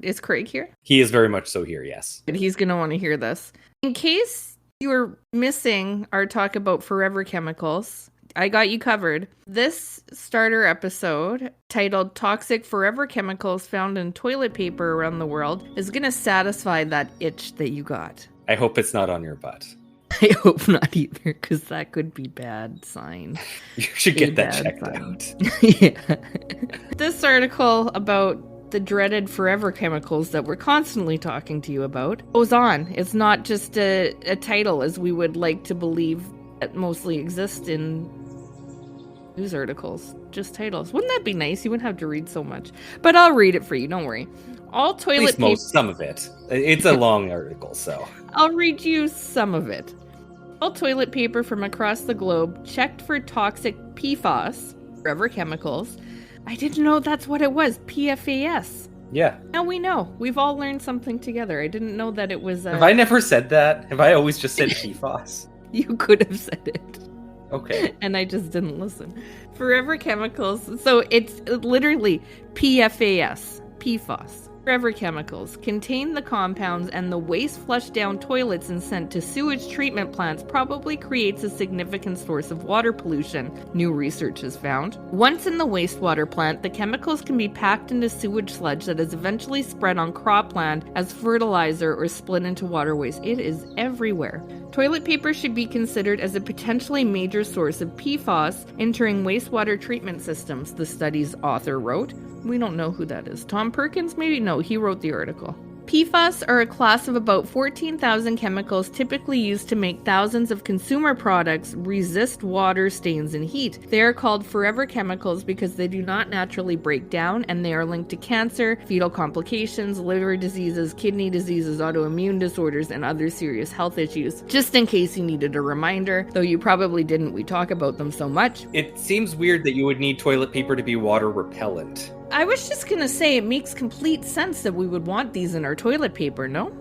Is Craig here? He is very much so here, yes. But he's going to want to hear this. In case you were missing our talk about forever chemicals, I got you covered. This starter episode, titled Toxic Forever Chemicals Found in Toilet Paper Around the World, is going to satisfy that itch that you got. I hope it's not on your butt. I hope not either, because that could be bad sign. You should get that checked out. Yeah. This article about the dreaded forever chemicals that we're constantly talking to you about goes on. It's not just a title, as we would like to believe that mostly exist in news articles. Just titles. Wouldn't that be nice? You wouldn't have to read so much. But I'll read it for you, don't worry. All toilet paper... some of it. It's a long article, so... I'll read you some of it. All toilet paper from across the globe checked for toxic PFAS, forever chemicals. I didn't know that's what it was, PFAS. Yeah. Now we know. We've all learned something together. I didn't know that it was... Have I never said that? Have I always just said PFAS? You could have said it. Okay. And I just didn't listen. Forever chemicals. So it's literally PFAS, PFAS. Forever chemicals contain the compounds, and the waste flushed down toilets and sent to sewage treatment plants probably creates a significant source of water pollution, new research has found. Once in the wastewater plant, the chemicals can be packed into sewage sludge that is eventually spread on cropland as fertilizer or split into waterways. It is everywhere. Toilet paper should be considered as a potentially major source of PFAS entering wastewater treatment systems, the study's author wrote. We don't know who that is. Tom Perkins? Maybe? No, he wrote the article. PFAS are a class of about 14,000 chemicals typically used to make thousands of consumer products resist water, stains, and heat. They are called forever chemicals because they do not naturally break down, and they are linked to cancer, fetal complications, liver diseases, kidney diseases, autoimmune disorders, and other serious health issues. Just in case you needed a reminder, though you probably didn't, we talk about them so much. It seems weird that you would need toilet paper to be water repellent. I was just gonna say, it makes complete sense that we would want these in our toilet paper, no?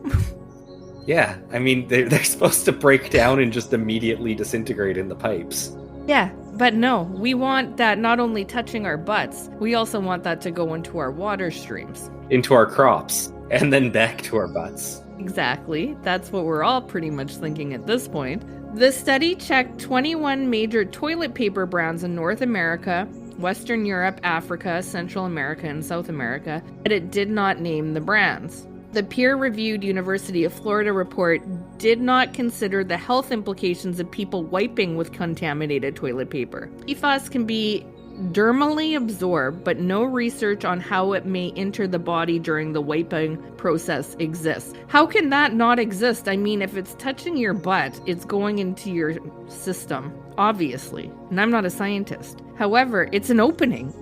Yeah, I mean, they're supposed to break down and just immediately disintegrate in the pipes. Yeah, but no, we want that not only touching our butts, we also want that to go into our water streams. Into our crops, and then back to our butts. Exactly, that's what we're all pretty much thinking at this point. The study checked 21 major toilet paper brands in North America, Western Europe, Africa, Central America, and South America, but it did not name the brands. The peer-reviewed University of Florida report did not consider the health implications of people wiping with contaminated toilet paper. PFAS can be dermally absorbed, but no research on how it may enter the body during the wiping process exists. How can that not exist? I mean, if it's touching your butt, it's going into your system, obviously. And I'm not a scientist. However, it's an opening.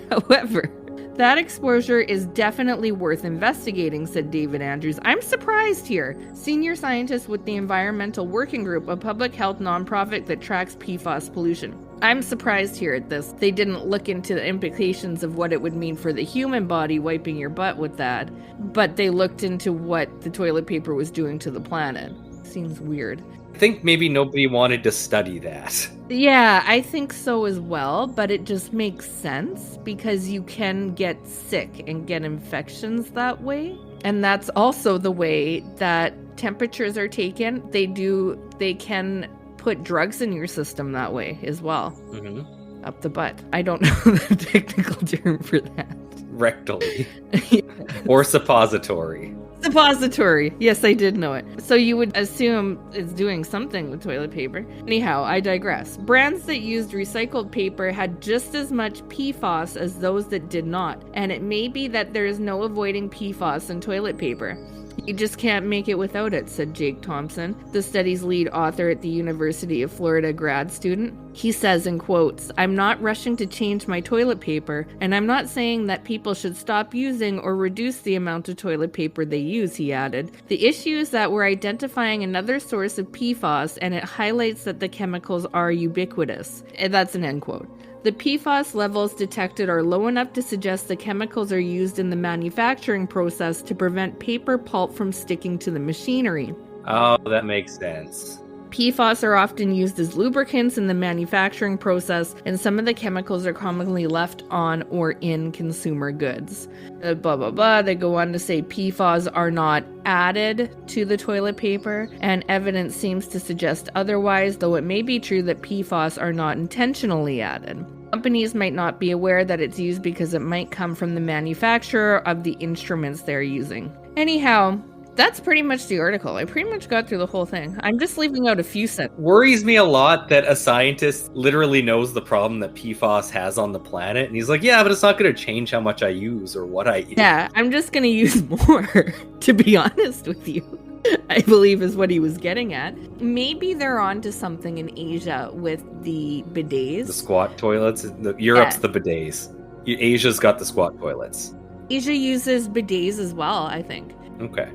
However, that exposure is definitely worth investigating, said David Andrews. I'm surprised here. Senior scientist with the Environmental Working Group, a public health nonprofit that tracks PFAS pollution. I'm surprised here at this. They didn't look into the implications of what it would mean for the human body wiping your butt with that, but they looked into what the toilet paper was doing to the planet. Seems weird. I think maybe nobody wanted to study that. Yeah, I think so as well, but it just makes sense because you can get sick and get infections that way. And that's also the way that temperatures are taken. They can put drugs in your system that way as well. Mm-hmm. Up the butt. I don't know the technical term for that. Rectally. Yes. Or suppository. Suppository. Yes, I did know it. So you would assume it's doing something with toilet paper. Anyhow, I digress. Brands that used recycled paper had just as much PFAS as those that did not. And it may be that there is no avoiding PFAS in toilet paper. You just can't make it without it, said Jake Thompson, the study's lead author at the University of Florida grad student. He says in quotes, "I'm not rushing to change my toilet paper, and I'm not saying that people should stop using or reduce the amount of toilet paper they use," he added. "The issue is that we're identifying another source of PFAS, and it highlights that the chemicals are ubiquitous." And that's an end quote. The PFAS levels detected are low enough to suggest the chemicals are used in the manufacturing process to prevent paper pulp from sticking to the machinery. Oh, that makes sense. PFAS are often used as lubricants in the manufacturing process, and some of the chemicals are commonly left on or in consumer goods. Blah, blah, blah. They go on to say PFAS are not added to the toilet paper, and evidence seems to suggest otherwise, though it may be true that PFAS are not intentionally added. Companies might not be aware that it's used because it might come from the manufacturer of the instruments they're using. Anyhow, that's pretty much the article. I pretty much got through the whole thing. I'm just leaving out a few sentences. Worries me a lot that a scientist literally knows the problem that PFAS has on the planet, and he's like, yeah, but it's not going to change how much I use or what I use. Yeah, I'm just going to use more, to be honest with you, I believe is what he was getting at. Maybe they're onto something in Asia with the bidets. The squat toilets. Europe's the bidets. Asia's got the squat toilets. Asia uses bidets as well, I think. Okay.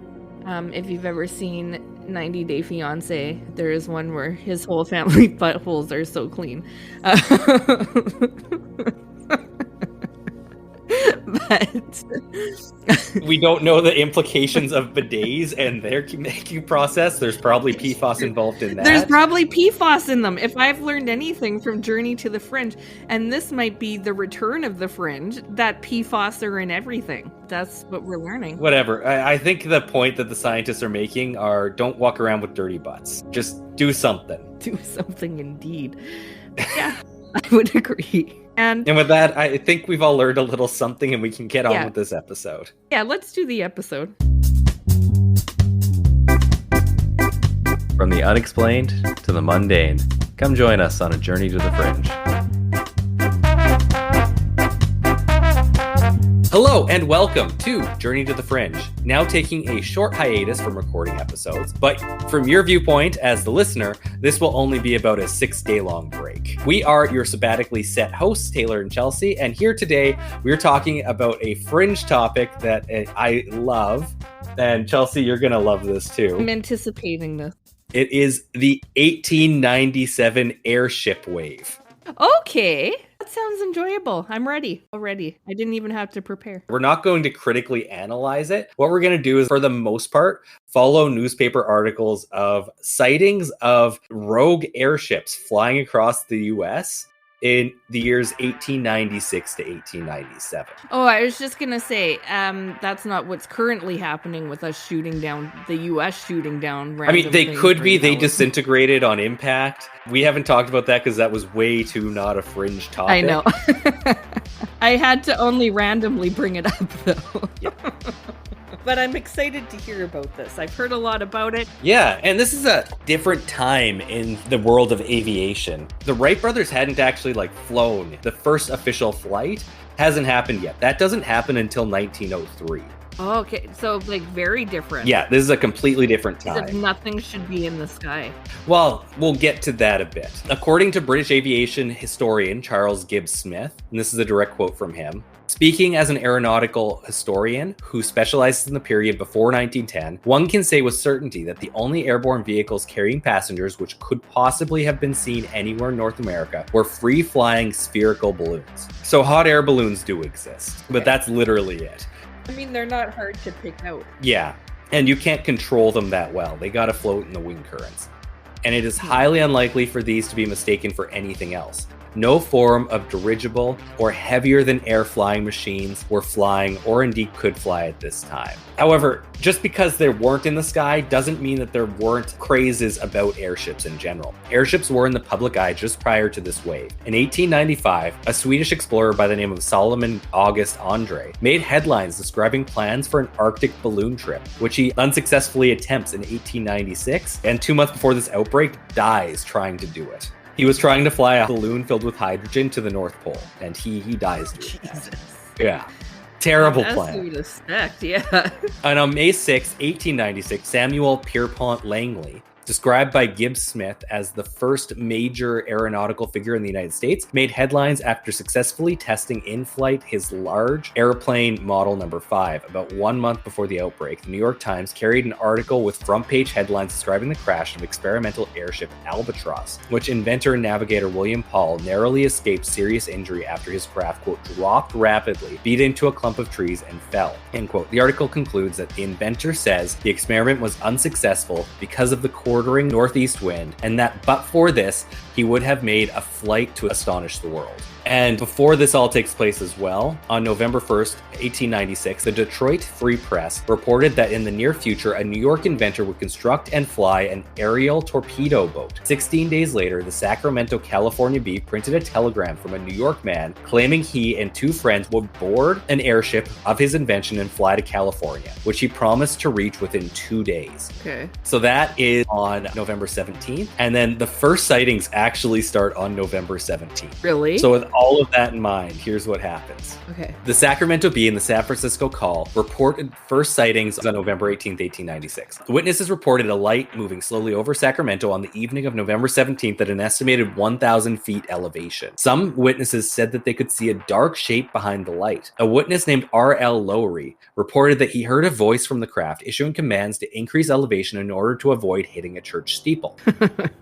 If you've ever seen 90 Day Fiancé, there is one where his whole family buttholes are so clean. But we don't know the implications of bidets and their making process. There's probably PFAS involved in that. There's probably PFAS in them. If I've learned anything from Journey to the Fringe, and this might be the return of the Fringe, that PFAS are in everything. That's what we're learning. Whatever. I think the point that the scientists are making are don't walk around with dirty butts. Just do something. Do something indeed. Yeah, I would agree. And with that, I think we've all learned a little something and we can get on with this episode. Yeah, let's do the episode. From the unexplained to the mundane, come join us on a journey to the fringe. Hello and welcome to Journey to the Fringe, now taking a short hiatus from recording episodes, but from your viewpoint as the listener, this will only be about a 6-day-long break. We are your sabbatically set hosts, Taylor and Chelsea, and here today we're talking about a fringe topic that I love, and Chelsea, you're going to love this too. I'm anticipating this. It is the 1897 Airship wave. Okay. That sounds enjoyable. I'm ready already. I didn't even have to prepare. We're not going to critically analyze it. What we're going to do is, for the most part, follow newspaper articles of sightings of rogue airships flying across the U.S. in the years 1896 to 1897. Oh, I was just going to say, that's not what's currently happening with us shooting down, the U.S. shooting down random they things could be. right They now. Disintegrated on impact. We haven't talked about that because that was way too not a fringe topic. I know. I had to only randomly bring it up, though. But I'm excited to hear about this. I've heard a lot about it. Yeah, and this is a different time in the world of aviation. The Wright brothers hadn't actually flown. The first official flight hasn't happened yet. That doesn't happen until 1903. Oh, okay, so very different. Yeah, this is a completely different time. As if nothing should be in the sky. Well, we'll get to that a bit. According to British aviation historian Charles Gibbs Smith, and this is a direct quote from him, speaking as an aeronautical historian who specializes in the period before 1910, one can say with certainty that the only airborne vehicles carrying passengers which could possibly have been seen anywhere in North America were free-flying spherical balloons. So hot air balloons do exist, but that's literally it. I mean, they're not hard to pick out. Yeah, and you can't control them that well. They gotta float in the wind currents. And it is highly unlikely for these to be mistaken for anything else. No form of dirigible or heavier than air flying machines were flying or indeed could fly at this time. However, just because they weren't in the sky doesn't mean that there weren't crazes about airships in general. Airships were in the public eye just prior to this wave. In 1895, a Swedish explorer by the name of Solomon August Andre made headlines describing plans for an Arctic balloon trip, which he unsuccessfully attempts in 1896, and 2 months before this outbreak dies trying to do it. He was trying to fly a balloon filled with hydrogen to the North Pole, and he dies doing that. Yeah. Terrible plan. As you would expect, yeah. And on May 6, 1896, Samuel Pierpont Langley, described by Gibbs Smith as the first major aeronautical figure in the United States, made headlines after successfully testing in flight his large airplane model number 5. About 1 month before the outbreak, the New York Times carried an article with front page headlines describing the crash of experimental airship Albatross, which inventor and navigator William Paul narrowly escaped serious injury after his craft, quote, dropped rapidly, beat into a clump of trees, and fell, end quote. The article concludes that the inventor says the experiment was unsuccessful because of the core bordering northeast wind, and that but for this, he would have made a flight to astonish the world. And before this all takes place as well, on November 1st, 1896, the Detroit Free Press reported that in the near future, a New York inventor would construct and fly an aerial torpedo boat. 16 days later, the Sacramento, California Bee printed a telegram from a New York man claiming he and two friends would board an airship of his invention and fly to California, which he promised to reach within 2 days. Okay. So that is on November 17th. And then the first sightings actually start on November 17th. Really? So with all of that in mind, here's what happens. Okay. The Sacramento Bee and the San Francisco Call reported first sightings on November 18th, 1896. The witnesses reported a light moving slowly over Sacramento on the evening of November 17th at an estimated 1,000 feet elevation. Some witnesses said that they could see a dark shape behind the light. A witness named R.L. Lowry reported that he heard a voice from the craft issuing commands to increase elevation in order to avoid hitting a church steeple.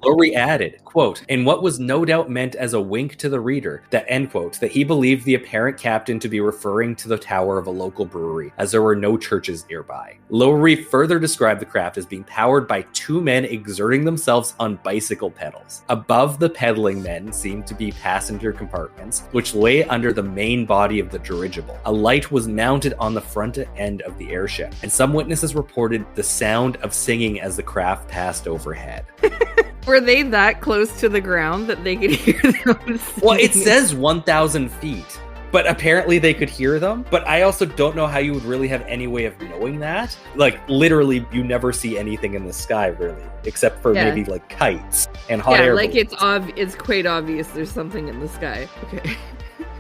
Lowry added, quote, in what was no doubt meant as a wink to the reader, that end quote, that he believed the apparent captain to be referring to the tower of a local brewery, as there were no churches nearby. Lowry further described the craft as being powered by two men exerting themselves on bicycle pedals. Above the pedaling men seemed to be passenger compartments, which lay under the main body of the dirigible. A light was mounted on the front end of the airship, and some witnesses reported the sound of singing as the craft passed overhead. Were they that close to the ground that they could hear them singing? Well, it says 1,000 feet, but apparently they could hear them. But I also don't know how you would really have any way of knowing that. Like, literally, you never see anything in the sky, really, except for maybe, like, kites and hot air like balloons. it's quite obvious there's something in the sky. Okay.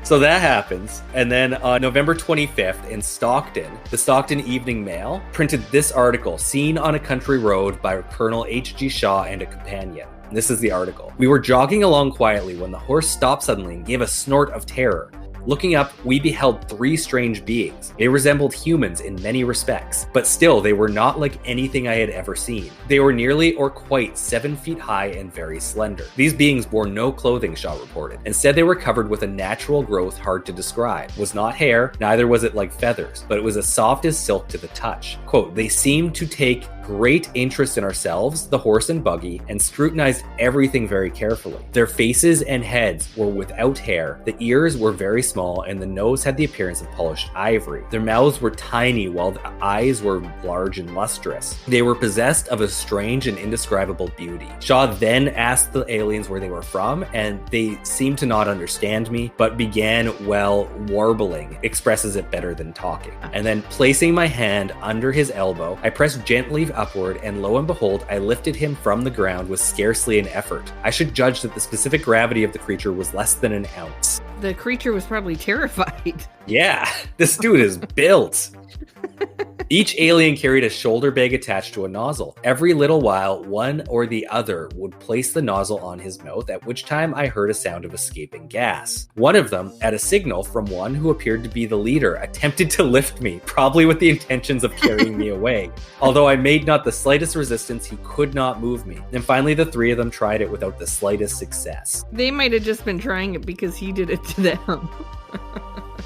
So that happens. And then on November 25th in Stockton, the Stockton Evening Mail printed this article, Seen on a Country Road by Colonel H.G. Shaw and a Companion. This is the article. We were jogging along quietly when the horse stopped suddenly and gave a snort of terror. Looking up, we beheld three strange beings. They resembled humans in many respects, but still they were not like anything I had ever seen. They were nearly or quite 7 feet high and very slender. These beings wore no clothing, Shaw reported. Instead, they were covered with a natural growth hard to describe. It was not hair, neither was it like feathers, but it was as soft as silk to the touch. Quote, they seemed to take great interest in ourselves, the horse and buggy, and scrutinized everything very carefully. Their faces and heads were without hair, the ears were very small, and the nose had the appearance of polished ivory. Their mouths were tiny, while the eyes were large and lustrous. They were possessed of a strange and indescribable beauty. Shaw then asked the aliens where they were from, and they seemed to not understand me, but began, warbling, expresses it better than talking. And then placing my hand under his elbow, I pressed gently upward, and lo and behold, I lifted him from the ground with scarcely an effort. I should judge that the specific gravity of the creature was less than an ounce. The creature was probably terrified. Yeah, this dude is built. Each alien carried a shoulder bag attached to a nozzle. Every little while, one or the other would place the nozzle on his mouth, at which time I heard a sound of escaping gas. One of them, at a signal from one who appeared to be the leader, attempted to lift me, probably with the intentions of carrying me away. Although I made not the slightest resistance, he could not move me. And finally, the three of them tried it without the slightest success. They might have just been trying it because he did it to them.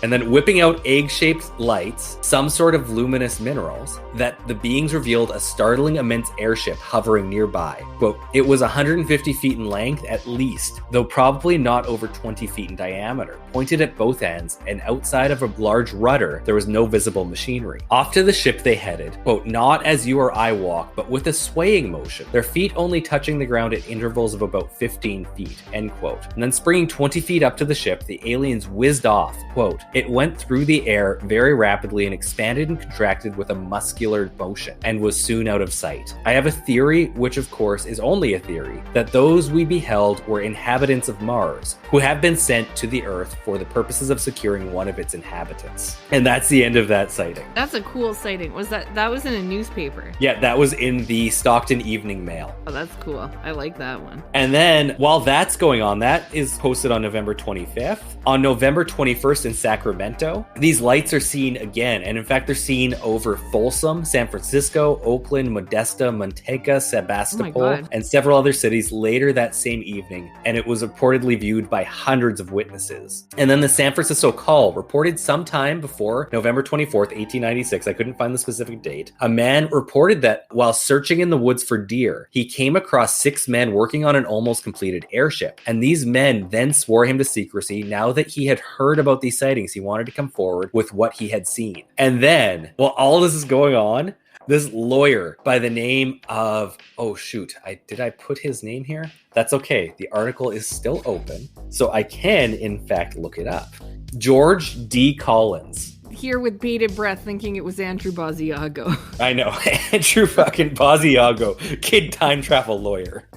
And then whipping out egg-shaped lights, some sort of luminous minerals, that the beings revealed a startling immense airship hovering nearby. Quote, it was 150 feet in length at least, though probably not over 20 feet in diameter, pointed at both ends, and outside of a large rudder, there was no visible machinery. Off to the ship they headed, quote, not as you or I walk, but with a swaying motion, their feet only touching the ground at intervals of about 15 feet, end quote. And then springing 20 feet up to the ship, the aliens whizzed off, quote, it went through the air very rapidly and expanded and contracted with a muscular motion, and was soon out of sight. I have a theory, which of course is only a theory, that those we beheld were inhabitants of Mars, who have been sent to the Earth for the purposes of securing one of its inhabitants. And that's the end of that sighting. That's a cool sighting. That was in a newspaper? Yeah, that was in the Stockton Evening Mail. Oh, that's cool. I like that one. And then, while that's going on, that is posted on November 25th. On November 21st in Sacramento, Sacramento. These lights are seen again, and in fact, they're seen over Folsom, San Francisco, Oakland, Modesta, Manteca, Sebastopol, and several other cities later that same evening, and it was reportedly viewed by hundreds of witnesses. And then the San Francisco Call reported sometime before November 24th, 1896, I couldn't find the specific date, a man reported that while searching in the woods for deer, he came across 6 men working on an almost completed airship. And these men then swore him to secrecy. Now that he had heard about these sightings, he wanted to come forward with what he had seen. And then, while all this is going on, this lawyer by the name of, did I put his name here? That's okay. The article is still open, so I can, in fact, look it up. George D. Collins. Here with bated breath thinking it was Andrew Basiago. I know. Andrew fucking Basiago, kid time travel lawyer.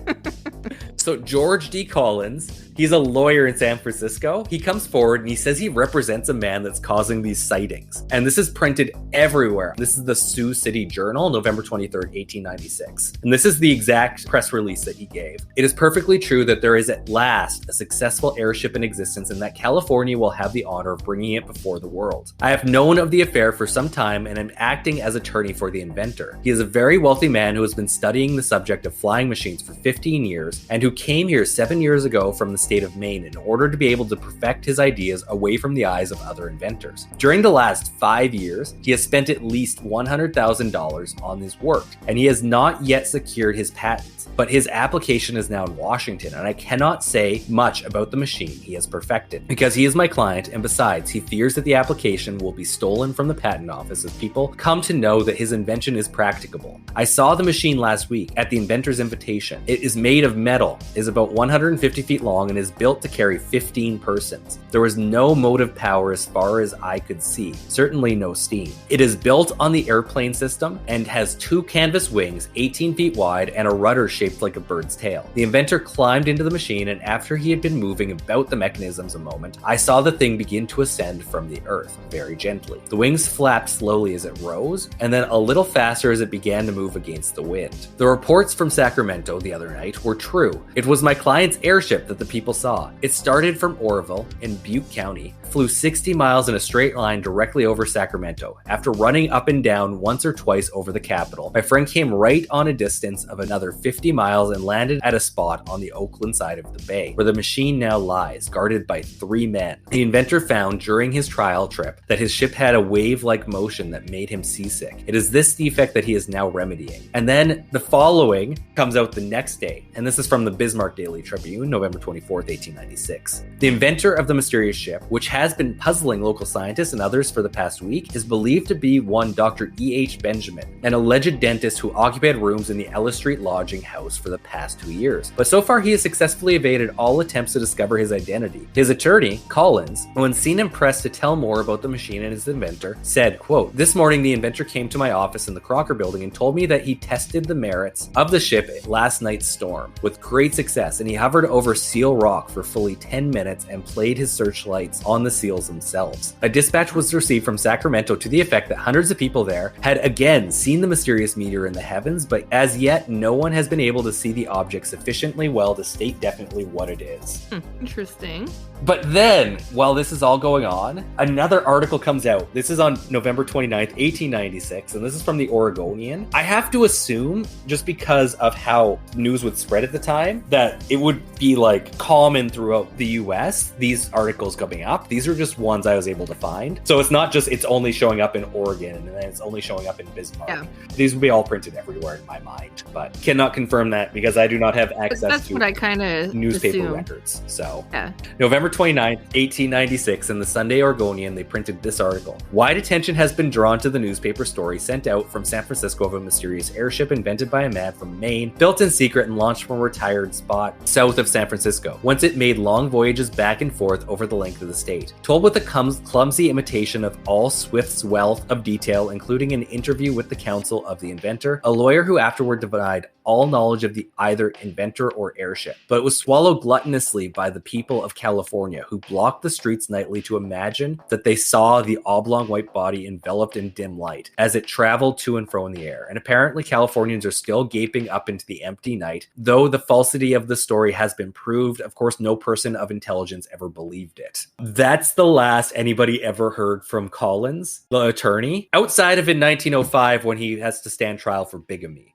So George D. Collins, he's a lawyer in San Francisco. He comes forward and he says he represents a man that's causing these sightings. And this is printed everywhere. This is the Sioux City Journal, November 23rd, 1896. And this is the exact press release that he gave. It is perfectly true that there is at last a successful airship in existence and that California will have the honor of bringing it before the world. I have known of the affair for some time and am acting as attorney for the inventor. He is a very wealthy man who has been studying the subject of flying machines for 15 years and who came here 7 years ago from the state of Maine in order to be able to perfect his ideas away from the eyes of other inventors. During the last 5 years, he has spent at least $100,000 on his work, and he has not yet secured his patents, but his application is now in Washington, and I cannot say much about the machine he has perfected, because he is my client, and besides, he fears that the application will be stolen from the patent office as people come to know that his invention is practicable. I saw the machine last week at the inventor's invitation. It is made of metal, is about 150 feet long, and is built to carry 15 persons. There was no motive power as far as I could see, certainly no steam. It is built on the airplane system and has 2 canvas wings, 18 feet wide, and a rudder shaped like a bird's tail. The inventor climbed into the machine, and after he had been moving about the mechanisms a moment, I saw the thing begin to ascend from the earth, very gently. The wings flapped slowly as it rose, and then a little faster as it began to move against the wind. The reports from Sacramento the other night were true. It was my client's airship that the people saw. It started from Oroville in Butte County, flew 60 miles in a straight line directly over Sacramento. After running up and down once or twice over the capital, my friend came right on a distance of another 50 miles and landed at a spot on the Oakland side of the bay, where the machine now lies, guarded by 3 men. The inventor found during his trial trip that his ship had a wave-like motion that made him seasick. It is this defect that he is now remedying. And then the following comes out the next day, and this is from the Bismarck Daily Tribune, November 24th, 1896. The inventor of the mysterious ship, which has been puzzling local scientists and others for the past week, is believed to be one Dr. E.H. Benjamin, an alleged dentist who occupied rooms in the Ellis Street lodging house for the past 2 years. But so far, he has successfully evaded all attempts to discover his identity. His attorney, Collins, when seen and pressed to tell more about the machine and its inventor, said, quote, "This morning, the inventor came to my office in the Crocker building and told me that he tested the merits of the ship at last night's storm with great success, and he hovered over Seal Rock for fully 10 minutes and played his searchlights on the seals themselves. A dispatch was received from Sacramento to the effect that hundreds of people there had again seen the mysterious meteor in the heavens, but as yet no one has been able to see the object sufficiently well to state definitely what it is." Interesting. But then, while this is all going on, another article comes out. This is on November 29th, 1896, and this is from the Oregonian. I have to assume, just because of how news would spread at the time, that it would be like common throughout the US, these articles coming up. These are just ones I was able to find. So it's not just it's only showing up in Oregon and then it's only showing up in Bismarck. Yeah. These would be all printed everywhere in my mind, but cannot confirm that because I do not have access to what I kind of newspaper assume. records. So Yeah. November 29th, 1896, in the Sunday Oregonian, they printed this article. Wide attention has been drawn to the newspaper story sent out from San Francisco of a mysterious airship invented by a man from Maine, built in secret and launched from a retired spot south of San Francisco, whence it made long voyages back and forth over the length of the state. Told with a clumsy imitation of all Swift's wealth of detail, including an interview with the counsel of the inventor, a lawyer who afterward denied all knowledge of the either inventor or airship, but it was swallowed gluttonously by the people of California, who blocked the streets nightly to imagine that they saw the oblong white body enveloped in dim light as it traveled to and fro in the air. And apparently Californians are still gaping up into the empty night, though the falsity of the story has been proved Of course, no person of intelligence ever believed it. That's the last anybody ever heard from Collins, the attorney, outside of in 1905 when he has to stand trial for bigamy.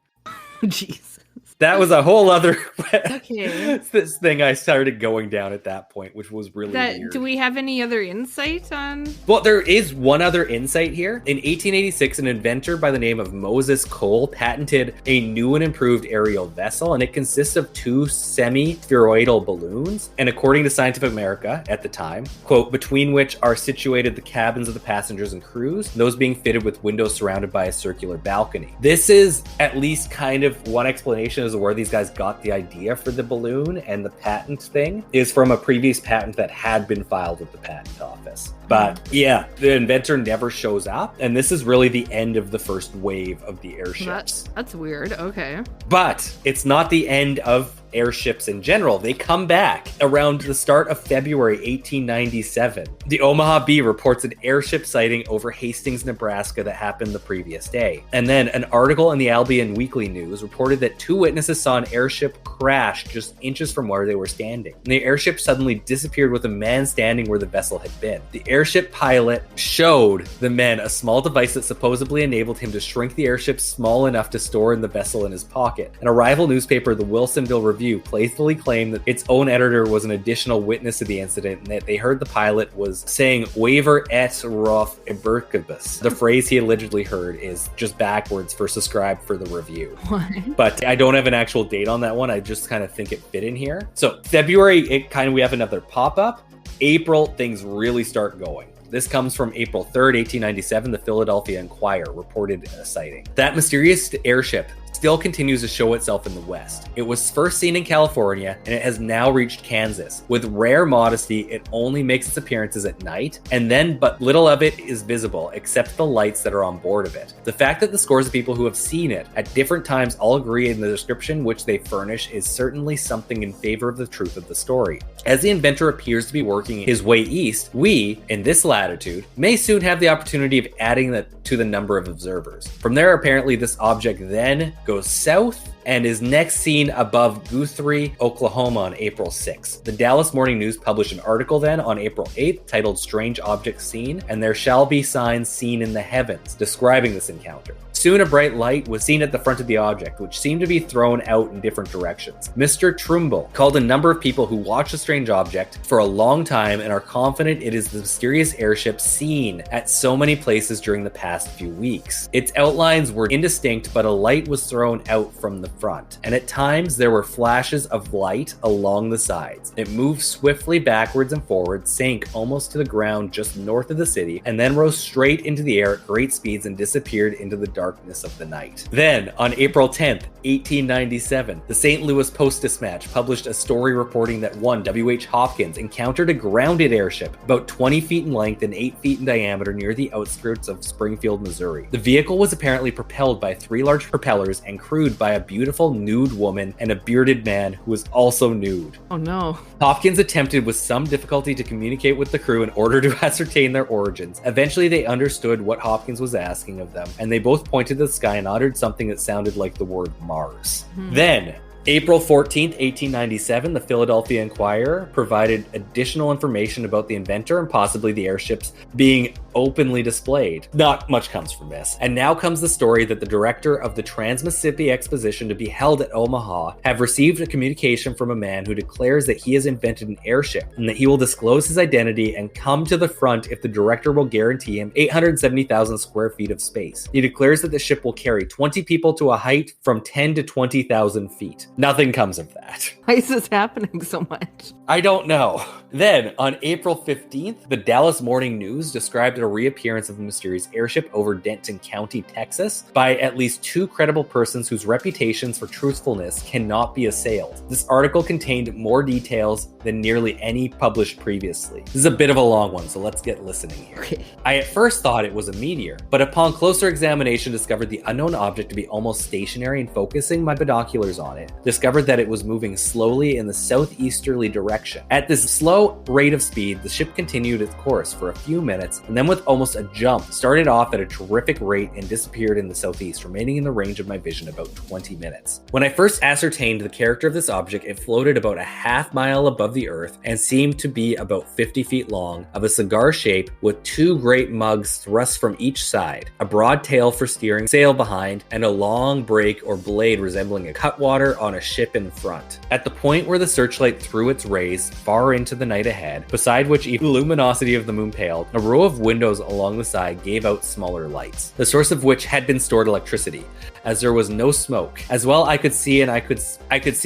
Jesus. That was a whole other Okay. this thing I started going down at that point, which was really weird. Do we have any other insight on? Well, there is one other insight here. In 1886, an inventor by the name of Moses Cole patented a new and improved aerial vessel, and it consists of 2 semi-spheroidal balloons. And according to Scientific America at the time, quote, between which are situated the cabins of the passengers and crews, those being fitted with windows surrounded by a circular balcony. This is at least kind of one explanation as to where these guys got the idea for the balloon, and the patent thing is from a previous patent that had been filed with the patent office. But yeah, the inventor never shows up, and this is really the end of the first wave of the airships. That's weird. Okay. But it's not the end of airships in general. They come back around the start of February 1897. The Omaha Bee reports an airship sighting over Hastings, Nebraska that happened the previous day. And then an article in the Albion Weekly News reported that 2 witnesses saw an airship crash just inches from where they were standing. And the airship suddenly disappeared with a man standing where the vessel had been. The airship pilot showed the men a small device that supposedly enabled him to shrink the airship small enough to store in the vessel in his pocket. An rival newspaper, the Wilsonville Review, playfully claimed that its own editor was an additional witness to the incident and that they heard the pilot was saying "waver et roth eberkibus." The phrase he allegedly heard is just backwards for subscribe for the review. What? But I don't have an actual date on that one. I just kind of think it fit in here. So February, we have another pop-up. April, things really start going. This comes from April 3rd, 1897. The Philadelphia Inquirer reported a sighting. That mysterious airship still continues to show itself in the West. It was first seen in California, and it has now reached Kansas. With rare modesty, it only makes its appearances at night, and then but little of it is visible, except the lights that are on board of it. The fact that the scores of people who have seen it at different times all agree in the description which they furnish is certainly something in favor of the truth of the story. As the inventor appears to be working his way east, we, in this latitude, may soon have the opportunity of adding that to the number of observers. From there, apparently, this object then goes south and is next seen above Guthrie, Oklahoma on April 6th. The Dallas Morning News published an article then on April 8th titled Strange Object Seen, and There Shall Be Signs Seen in the Heavens, describing this encounter. Soon a bright light was seen at the front of the object, which seemed to be thrown out in different directions. Mr. Trumbull called a number of people who watched the strange object for a long time and are confident it is the mysterious airship seen at so many places during the past few weeks. Its outlines were indistinct, but a light was thrown out from the front, and at times there were flashes of light along the sides. It moved swiftly backwards and forwards, sank almost to the ground just north of the city, and then rose straight into the air at great speeds and disappeared into the darkness of the night. Then, on April 10th, 1897, the St. Louis Post-Dispatch published a story reporting that one W.H. Hopkins encountered a grounded airship about 20 feet in length and 8 feet in diameter near the outskirts of Springfield, Missouri. The vehicle was apparently propelled by 3 large propellers and crewed by a beautiful nude woman and a bearded man who was also nude. Oh no. Hopkins attempted with some difficulty to communicate with the crew in order to ascertain their origins. Eventually, they understood what Hopkins was asking of them, and they both pointed to the sky and uttered something that sounded like the word Mars. Then, April 14th, 1897, the Philadelphia Inquirer provided additional information about the inventor and possibly the airships being openly displayed. Not much comes from this. And now comes the story that the director of the Trans-Mississippi Exposition to be held at Omaha have received a communication from a man who declares that he has invented an airship and that he will disclose his identity and come to the front if the director will guarantee him 870,000 square feet of space. He declares that the ship will carry 20 people to a height from 10 to 20,000 feet. Nothing comes of that. Why is this happening so much? I don't know. Then, on April 15th, the Dallas Morning News described a reappearance of the mysterious airship over Denton County, Texas, by at least 2 credible persons whose reputations for truthfulness cannot be assailed. This article contained more details than nearly any published previously. This is a bit of a long one, so let's get listening here. Okay. I at first thought it was a meteor, but upon closer examination discovered the unknown object to be almost stationary, and focusing my binoculars on it, discovered that it was moving slowly in the southeasterly direction. At this slow rate of speed, the ship continued its course for a few minutes, and then with with almost a jump, started off at a terrific rate and disappeared in the southeast, remaining in the range of my vision about 20 minutes. When I first ascertained the character of this object, it floated about a half mile above the earth and seemed to be about 50 feet long, of a cigar shape with two great mugs thrust from each side, a broad tail for steering, sail behind, and a long break or blade resembling a cutwater on a ship in front. At the point where the searchlight threw its rays far into the night ahead, beside which even the luminosity of the moon paled, a row of windows along the side gave out smaller lights, the source of which had been stored electricity, as there was no smoke. As well, I could see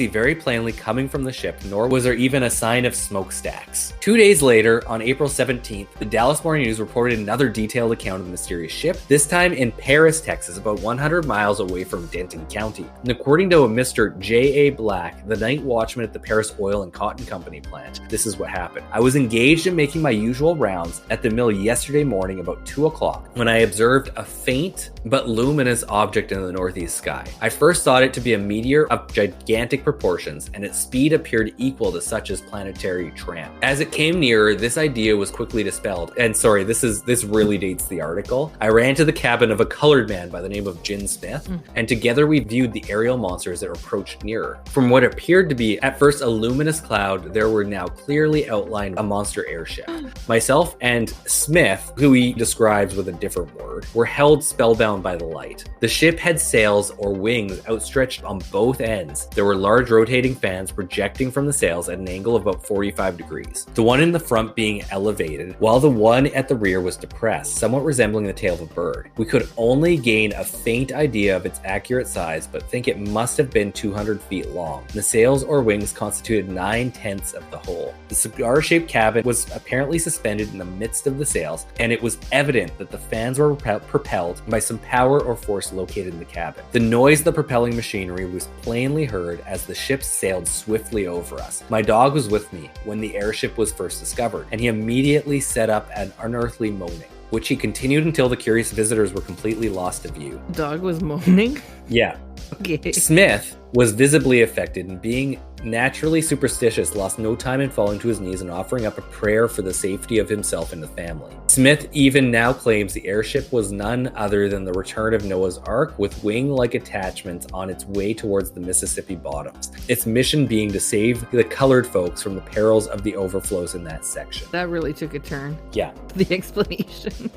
very plainly coming from the ship, nor was there even a sign of smokestacks. 2 days later, on April 17th, the Dallas Morning News reported another detailed account of the mysterious ship, this time in Paris, Texas, about 100 miles away from Denton County. And according to a Mr. J.A. Black, the night watchman at the Paris Oil and Cotton Company plant, this is what happened. I was engaged in making my usual rounds at the mill yesterday morning about 2 o'clock when I observed a faint but luminous object in the northeast sky. I first thought it to be a meteor of gigantic proportions, and its speed appeared equal to such as planetary tramp. As it came nearer, this idea was quickly dispelled. And sorry, this really dates the article. I ran to the cabin of a colored man by the name of Jin Smith, and together we viewed the aerial monsters that approached nearer. From what appeared to be at first a luminous cloud, there were now clearly outlined a monster airship. Myself and Smith, who he describes with a different word, were held spellbound by the light. The ship had sails or wings outstretched on both ends. There were large rotating fans projecting from the sails at an angle of about 45 degrees. The one in the front being elevated, while the one at the rear was depressed, somewhat resembling the tail of a bird. We could only gain a faint idea of its accurate size, but think it must have been 200 feet long. The sails or wings constituted 9/10 of the whole. The cigar-shaped cabin was apparently suspended in the midst of the sails, and it was evident that the fans were propelled by some power or force located in the cabin. The noise of the propelling machinery was plainly heard as the ship sailed swiftly over us. My dog was with me when the airship was first discovered, and he immediately set up an unearthly moaning, which he continued until the curious visitors were completely lost to view. Dog was moaning? Yeah. Okay. Smith was visibly affected, and being naturally superstitious, lost no time in falling to his knees and offering up a prayer for the safety of himself and the family. Smith even now claims the airship was none other than the return of Noah's Ark with wing-like attachments on its way towards the Mississippi bottoms, its mission being to save the colored folks from the perils of the overflows in that section. That really took a turn. Yeah. The explanation.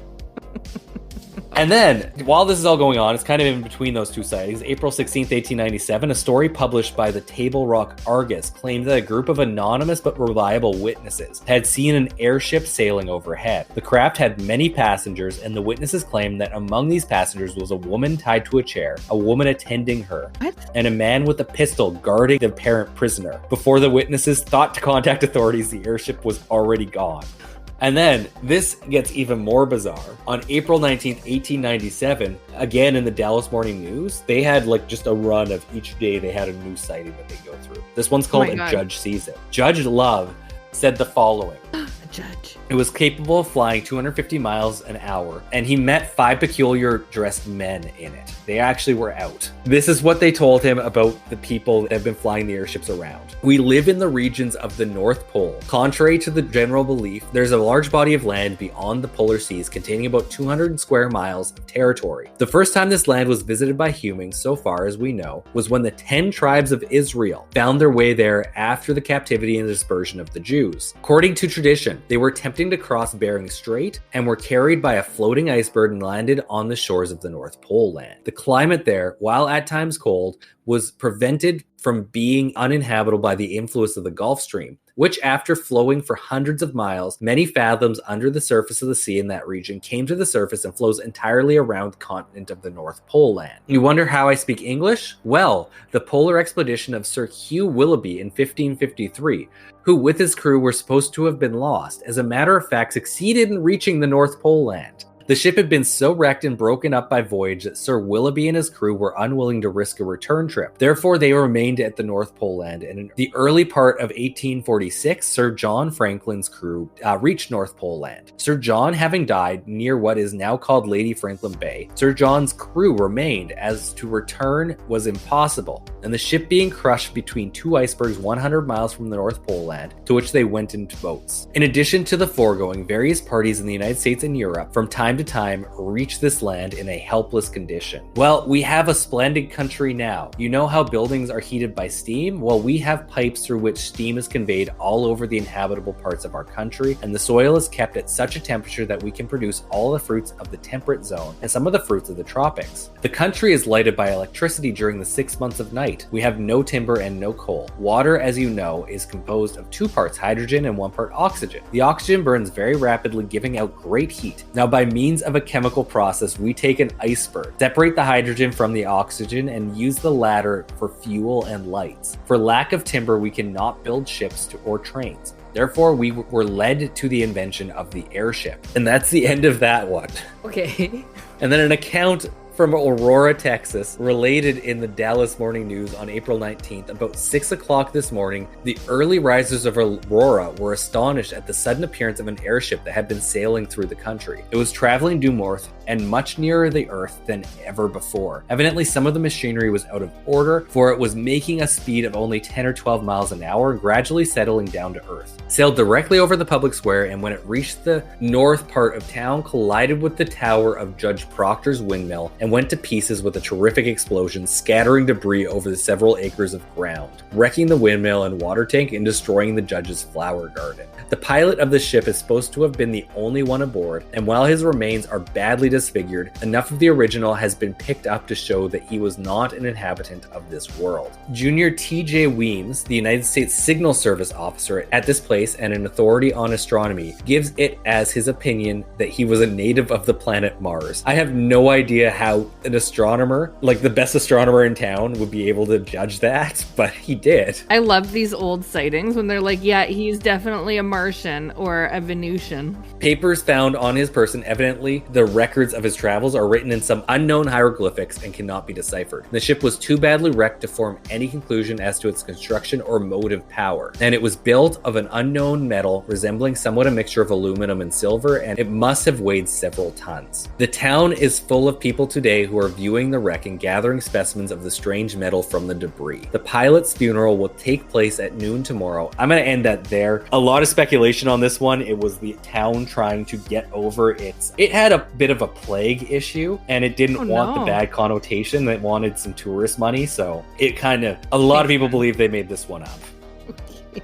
And then, while this is all going on, it's kind of in between those two sightings. April 16th, 1897, a story published by the Table Rock Argus claimed that a group of anonymous but reliable witnesses had seen an airship sailing overhead. The craft had many passengers, and the witnesses claimed that among these passengers was a woman tied to a chair, a woman attending her, and a man with a pistol guarding the apparent prisoner. Before the witnesses thought to contact authorities, the airship was already gone. And then this gets even more bizarre. On April 19th, 1897, again in the Dallas Morning News, they had just a run of each day they had a new sighting that they go through. This one's called A Judge Sees It. Judge Love said the following. A judge. It was capable of flying 250 miles an hour, and he met 5 peculiar dressed men in it. They actually were out. This is what they told him about the people that have been flying the airships around. We live in the regions of the North Pole. Contrary to the general belief, there's a large body of land beyond the polar seas containing about 200 square miles of territory. The first time this land was visited by humans, so far as we know, was when the 10 tribes of Israel found their way there after the captivity and dispersion of the Jews. According to tradition, they were attempting to cross Bering Strait and were carried by a floating iceberg and landed on the shores of the North Pole land. The climate there, while at times cold, was prevented from being uninhabitable by the influence of the Gulf Stream, which after flowing for hundreds of miles, many fathoms under the surface of the sea in that region, came to the surface and flows entirely around the continent of the North Pole land. You wonder how I speak English? Well, the polar expedition of Sir Hugh Willoughby in 1553, who with his crew were supposed to have been lost, as a matter of fact succeeded in reaching the North Pole land. The ship had been so wrecked and broken up by voyage that Sir Willoughby and his crew were unwilling to risk a return trip. Therefore, they remained at the North Pole land, and in the early part of 1846, Sir John Franklin's crew reached North Pole land. Sir John having died near what is now called Lady Franklin Bay, Sir John's crew remained, as to return was impossible, and the ship being crushed between two icebergs 100 miles from the North Pole land, to which they went in boats. In addition to the foregoing, various parties in the United States and Europe from time to time reached this land in a helpless condition. Well, we have a splendid country now. You know how buildings are heated by steam? Well, we have pipes through which steam is conveyed all over the inhabitable parts of our country, and the soil is kept at such a temperature that we can produce all the fruits of the temperate zone and some of the fruits of the tropics. The country is lighted by electricity during the 6 months of night. We have no timber and no coal. Water, as you know, is composed of 2 parts hydrogen and 1 part oxygen. The oxygen burns very rapidly, giving out great heat. Now, by means of a chemical process, we take an iceberg, separate the hydrogen from the oxygen, and use the latter for fuel and lights. For lack of timber, we cannot build ships or trains. Therefore, we were led to the invention of the airship. And that's the end of that one. Okay. And then an account from Aurora, Texas, related in the Dallas Morning News on April 19th. About 6 o'clock this morning, the early risers of Aurora were astonished at the sudden appearance of an airship that had been sailing through the country. It was traveling due north and much nearer the earth than ever before. Evidently, some of the machinery was out of order, for it was making a speed of only 10 or 12 miles an hour, gradually settling down to earth. Sailed directly over the public square, and when it reached the north part of town, collided with the tower of Judge Proctor's windmill and went to pieces with a terrific explosion, scattering debris over the several acres of ground, wrecking the windmill and water tank and destroying the judge's flower garden. The pilot of the ship is supposed to have been the only one aboard, and while his remains are badly disfigured, enough of the original has been picked up to show that he was not an inhabitant of this world. Junior T.J. Weems, the United States Signal Service officer at this place and an authority on astronomy, gives it as his opinion that he was a native of the planet Mars. I have no idea how an astronomer, like the best astronomer in town, would be able to judge that, but he did. I love these old sightings when they're like, yeah, he's definitely a Martian or a Venusian. Papers found on his person, evidently the records of his travels are written in some unknown hieroglyphics and cannot be deciphered. The ship was too badly wrecked to form any conclusion as to its construction or motive power, and it was built of an unknown metal resembling somewhat a mixture of aluminum and silver, and it must have weighed several tons. The town is full of people today who are viewing the wreck and gathering specimens of the strange metal from the debris. The pilot's funeral will take place at noon tomorrow. I'm going to end that there. A lot of speculation on this one. It was the town trying to get over it had a bit of a plague issue, and it didn't want the bad connotation. It wanted some tourist money, so it a lot of people believe they made this one up. Okay.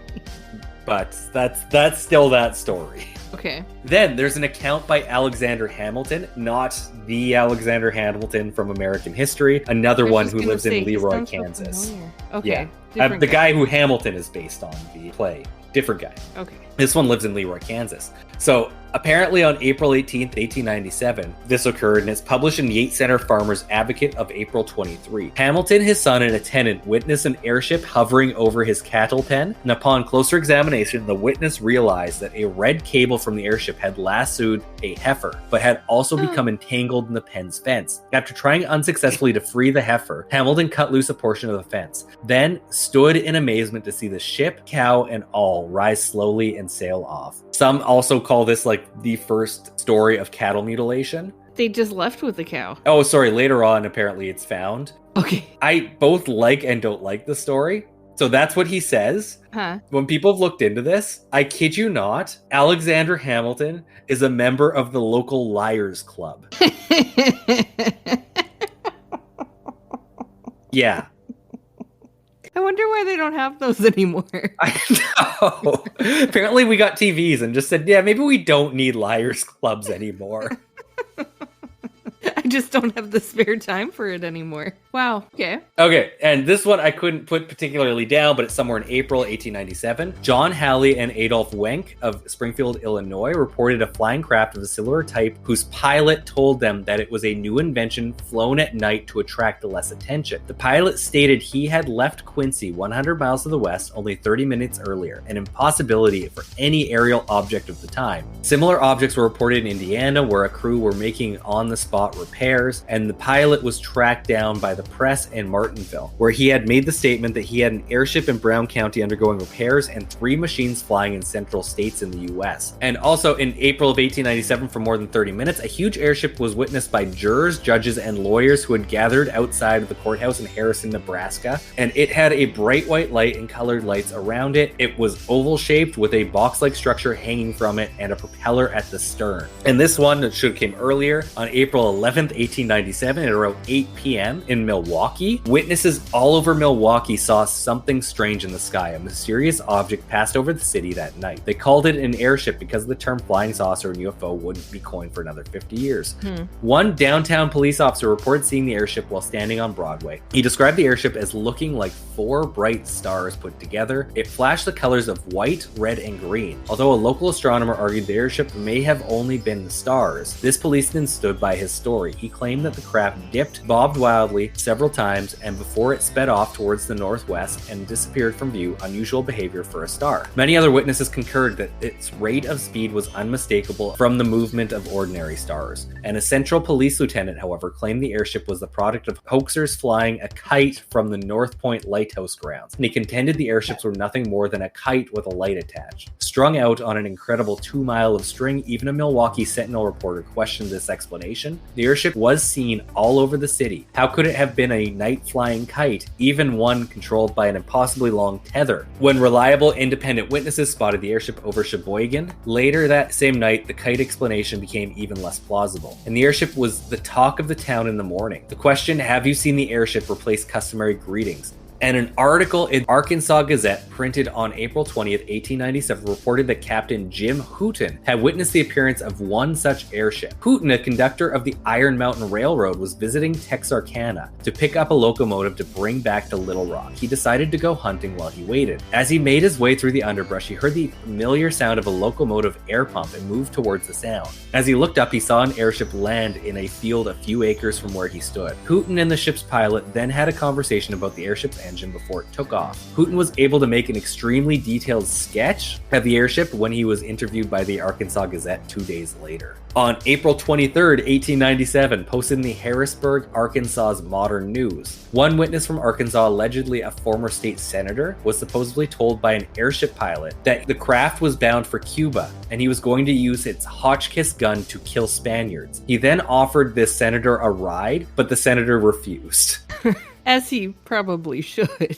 But that's still that story. Okay. Then there's an account by Alexander Hamilton, not the Alexander Hamilton from American history, another one who lives in Leroy, Kansas. Okay. Yeah. The guy who Hamilton is based on, the play. Different guy. Okay. This one lives in Leroy, Kansas. So apparently on April 18th, 1897, this occurred, and it's published in the Yates Center Farmer's Advocate of April 23. Hamilton, his son, and a tenant witnessed an airship hovering over his cattle pen, and upon closer examination, the witness realized that a red cable from the airship had lassoed a heifer, but had also become entangled in the pen's fence. After trying unsuccessfully to free the heifer, Hamilton cut loose a portion of the fence, then stood in amazement to see the ship, cow, and all rise slowly and sail off. Some also call this like the first story of cattle mutilation. They just left with the cow. Oh, sorry. Later on, apparently it's found. Okay. I both like and don't like the story. So that's what he says. Huh. When people have looked into this, I kid you not, Alexander Hamilton is a member of the local Liars Club. Yeah. I wonder why they don't have those anymore. I know. Apparently we got TVs and just said, yeah, maybe we don't need Liars Clubs anymore. I just don't have the spare time for it anymore. Wow. Okay. Okay, and this one I couldn't put particularly down, but it's somewhere in April 1897. John Halley and Adolph Wenck of Springfield, Illinois, reported a flying craft of a similar type whose pilot told them that it was a new invention flown at night to attract less attention. The pilot stated he had left Quincy, 100 miles to the west, only 30 minutes earlier, an impossibility for any aerial object of the time. Similar objects were reported in Indiana, where a crew were making on-the-spot repairs, and the pilot was tracked down by the press in Martinville, where he had made the statement that he had an airship in Brown County undergoing repairs and 3 machines flying in central states in the US. And also in April of 1897, for more than 30 minutes, a huge airship was witnessed by jurors, judges, and lawyers who had gathered outside of the courthouse in Harrison, Nebraska, and it had a bright white light and colored lights around it. It was oval-shaped with a box-like structure hanging from it and a propeller at the stern. And this one that should have came earlier, on April 11th, 1897, at around 8 p.m. in Milwaukee, witnesses all over Milwaukee saw something strange in the sky. A mysterious object passed over the city that night. They called it an airship because the term flying saucer and UFO wouldn't be coined for another 50 years. One downtown police officer reported seeing the airship while standing on Broadway. He described the airship as looking like 4 bright stars put together. It flashed the colors of white, red, and green. Although a local astronomer argued the airship may have only been the stars, this policeman stood by his story. He claimed that the craft dipped, bobbed wildly several times, and before it sped off towards the northwest and disappeared from view, unusual behavior for a star. Many other witnesses concurred that its rate of speed was unmistakable from the movement of ordinary stars. And a central police lieutenant, however, claimed the airship was the product of hoaxers flying a kite from the North Point Lighthouse grounds, and he contended the airships were nothing more than a kite with a light attached. Strung out on an incredible 2 miles of string, even a Milwaukee Sentinel reporter questioned this explanation. The airship was seen all over the city. How could it have been a night-flying kite, even one controlled by an impossibly long tether? When reliable independent witnesses spotted the airship over Sheboygan, later that same night, the kite explanation became even less plausible, and the airship was the talk of the town in the morning. The question, "Have you seen the airship?" replaced customary greetings. And an article in Arkansas Gazette printed on April 20th, 1897 reported that Captain Jim Hooten had witnessed the appearance of one such airship. Hooten, a conductor of the Iron Mountain Railroad, was visiting Texarkana to pick up a locomotive to bring back to Little Rock. He decided to go hunting while he waited. As he made his way through the underbrush, he heard the familiar sound of a locomotive air pump and moved towards the sound. As he looked up, he saw an airship land in a field a few acres from where he stood. Hooten and the ship's pilot then had a conversation about the airship's engine before it took off. Hooten was able to make an extremely detailed sketch of the airship when he was interviewed by the Arkansas Gazette 2 days later. On April 23rd, 1897, posted in the Harrisburg, Arkansas's Modern News. One witness from Arkansas, allegedly a former state senator, was supposedly told by an airship pilot that the craft was bound for Cuba and he was going to use its Hotchkiss gun to kill Spaniards. He then offered this senator a ride, but the senator refused. As he probably should.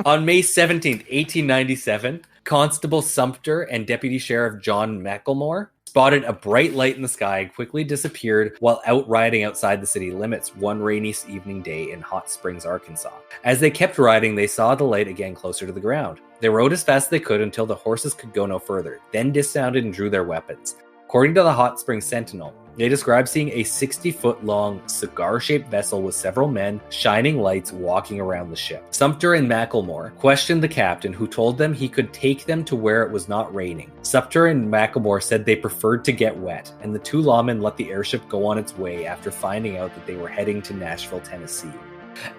On May 17th, 1897, Constable Sumter and Deputy Sheriff John McElmore spotted a bright light in the sky and quickly disappeared while out riding outside the city limits one rainy evening day in Hot Springs, Arkansas. As they kept riding, they saw the light again closer to the ground. They rode as fast as they could until the horses could go no further, then dismounted and drew their weapons. According to the Hot Springs Sentinel, they described seeing a 60-foot-long cigar-shaped vessel with several men, shining lights, walking around the ship. Sumter and McElmore questioned the captain, who told them he could take them to where it was not raining. Sumter and McElmore said they preferred to get wet, and the two lawmen let the airship go on its way after finding out that they were heading to Nashville, Tennessee.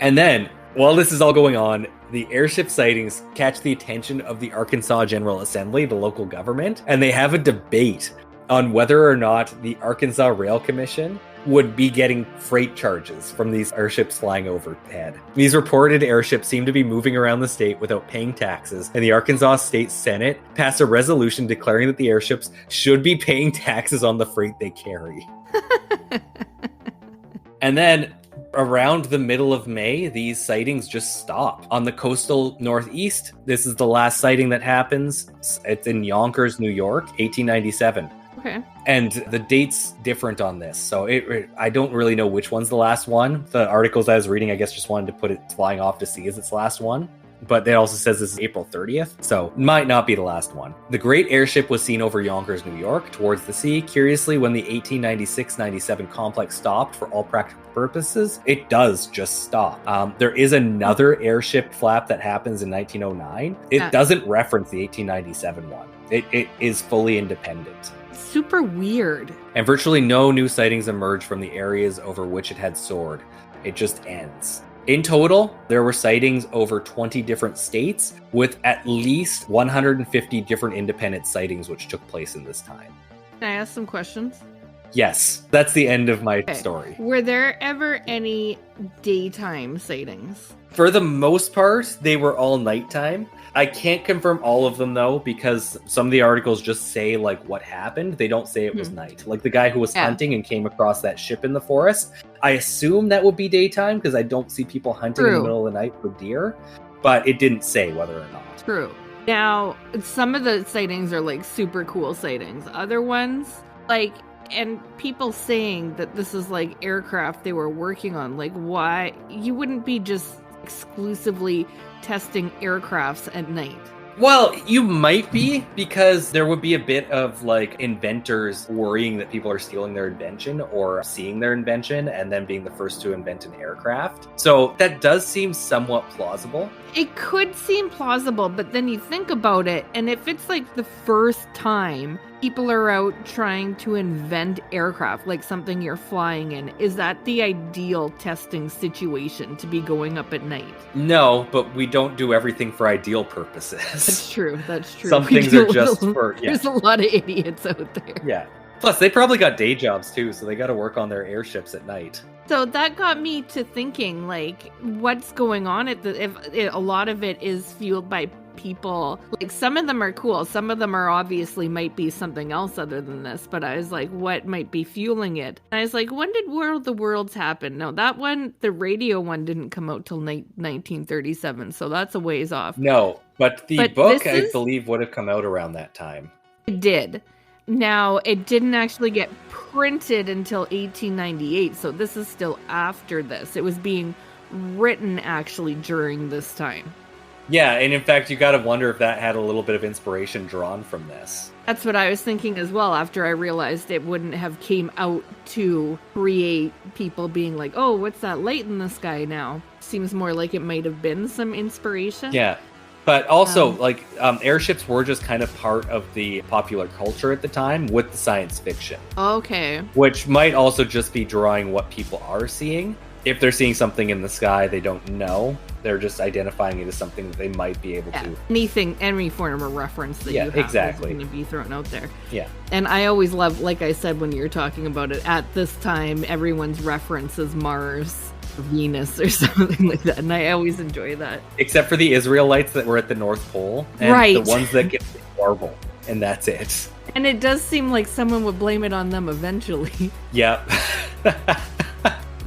And then, while this is all going on, the airship sightings catch the attention of the Arkansas General Assembly, the local government, and they have a debate on whether or not the Arkansas Rail Commission would be getting freight charges from these airships flying overhead. These reported airships seem to be moving around the state without paying taxes, and the Arkansas State Senate passed a resolution declaring that the airships should be paying taxes on the freight they carry. And then around the middle of May, these sightings just stop. On the coastal northeast, this is the last sighting that happens. It's in Yonkers, New York, 1897. Okay. And the date's different on this, so I don't really know which one's the last one. The articles I was reading, I guess, just wanted to put it flying off to sea as its last one. but it also says this is April 30th, so might not be the last one. The Great Airship was seen over Yonkers, New York, towards the sea. Curiously, when the 1896-97 complex stopped for all practical purposes, it does just stop. There is another airship flap that happens in 1909. It doesn't reference the 1897 one. It is fully independent. Super weird. And virtually no new sightings emerged from the areas over which it had soared. It just ends. In total, there were sightings over 20 different states, with at least 150 different independent sightings which took place in this time. Can I ask some questions? Yes, that's the end of my story. Were there ever any daytime sightings? For the most part, they were all nighttime. I can't confirm all of them, though, because some of the articles just say, like, what happened. They don't say it was night. Like, the guy who was hunting and came across that ship in the forest, I assume that would be daytime, because I don't see people hunting in the middle of the night for deer. But it didn't say whether or not. True. Now, some of the sightings are, like, super cool sightings. Other ones, like... And people saying that this is like aircraft they were working on. Like, why? You wouldn't be just exclusively testing aircrafts at night. Well, you might be, because there would be a bit of like inventors worrying that people are stealing their invention or seeing their invention and then being the first to invent an aircraft. So that does seem somewhat plausible. It could seem plausible, but then you think about it, and if it's like the first time people are out trying to invent aircraft, like something you're flying in, is that the ideal testing situation to be going up at night? No, but we don't do everything for ideal purposes. That's true. That's true. Some things are just for... Yeah. There's a lot of idiots out there. Yeah. Plus, they probably got day jobs too, so they got to work on their airships at night. So that got me to thinking, like, what's going on if a lot of it is fueled by people. Like, some of them are cool. Some of them are obviously might be something else other than this. But I was like, what might be fueling it? And I was like, when did World of the Worlds happen? No, that one, the radio one, didn't come out till 1937. So that's a ways off. No, but the book, I believe, would have come out around that time. It did. Now, it didn't actually get printed until 1898, so this is still after this. It was being written actually during this time. Yeah, and in fact, you gotta wonder if that had a little bit of inspiration drawn from this. That's what I was thinking as well, after I realized it wouldn't have came out to create people being like, oh, what's that light in the sky now? Seems more like it might have been some inspiration. Yeah. But also, airships were just kind of part of the popular culture at the time with the science fiction. Okay. Which might also just be drawing what people are seeing. If they're seeing something in the sky they don't know, they're just identifying it as something that they might be able to. Any form of reference that you have is going to be thrown out there. Yeah. And I always love, like I said, when you're talking about it, at this time, everyone's reference is Mars, Venus, or something like that, and I always enjoy that. Except for the Israelites that were at the North Pole, and the ones that get the marble, and that's it. And it does seem like someone would blame it on them eventually. Yep.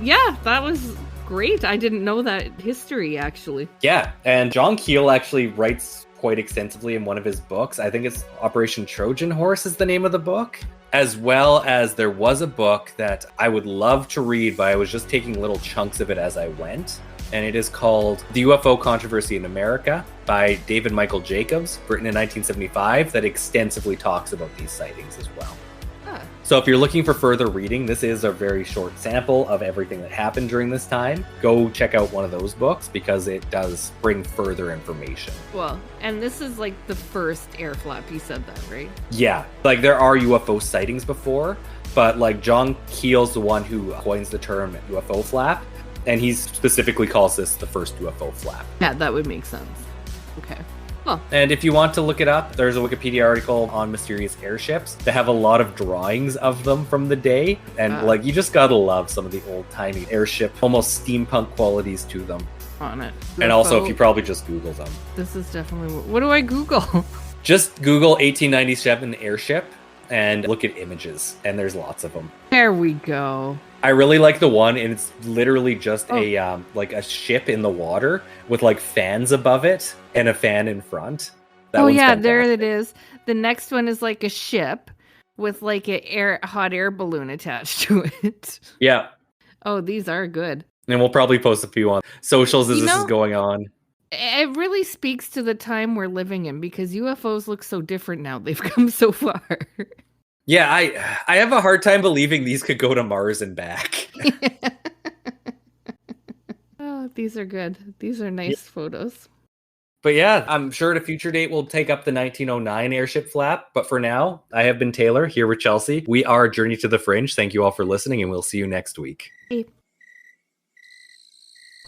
Yeah, that was great. I didn't know that history, actually. Yeah, and John Keel actually writes quite extensively in one of his books. I think it's Operation Trojan Horse is the name of the book. As well as there was a book that I would love to read, but I was just taking little chunks of it as I went. And it is called The UFO Controversy in America by David Michael Jacobs, written in 1975, that extensively talks about these sightings as well. So if you're looking for further reading, this is a very short sample of everything that happened during this time. Go check out one of those books because it does bring further information. Well, and this is like the first air flap, you said that, right? Yeah, like there are UFO sightings before, but like John Keel's the one who coins the term UFO flap, and he specifically calls this the first UFO flap. Yeah, that would make sense. Okay. Well. And if you want to look it up, there's a Wikipedia article on mysterious airships that have a lot of drawings of them from the day. And you just gotta love some of the old-timey airship, almost steampunk qualities to them. On it. And also, if you probably just Google them. This is definitely... What do I Google? Just Google 1897 airship and look at images. And there's lots of them. There we go. I really like the one, and it's literally just a ship in the water with like fans above it and a fan in front. There it is. The next one is like a ship with like a hot air balloon attached to it. Yeah. Oh, these are good. And we'll probably post a few on socials as this is going on. It really speaks to the time we're living in because UFOs look so different now. They've come so far. Yeah, I have a hard time believing these could go to Mars and back. Oh, these are good. These are nice photos. But yeah, I'm sure at a future date we'll take up the 1909 airship flap. But for now, I have been Taylor here with Chelsea. We are Journey to the Fringe. Thank you all for listening, and we'll see you next week. Hey.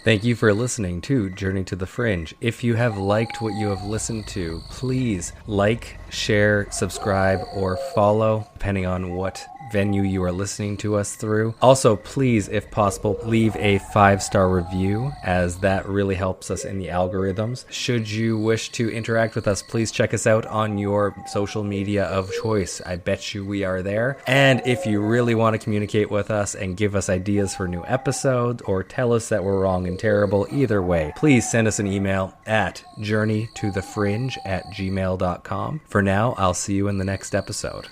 Thank you for listening to Journey to the Fringe. If you have liked what you have listened to, please like, share, subscribe, or follow, depending on what venue you are listening to us through. Also, please, if possible, leave a 5-star review, as that really helps us in the algorithms. Should you wish to interact with us, please check us out on your social media of choice. I bet you we are there. And if you really want to communicate with us and give us ideas for new episodes or tell us that we're wrong and terrible, either way, please send us an email at journeytothefringe@gmail.com. For now, I'll see you in the next episode.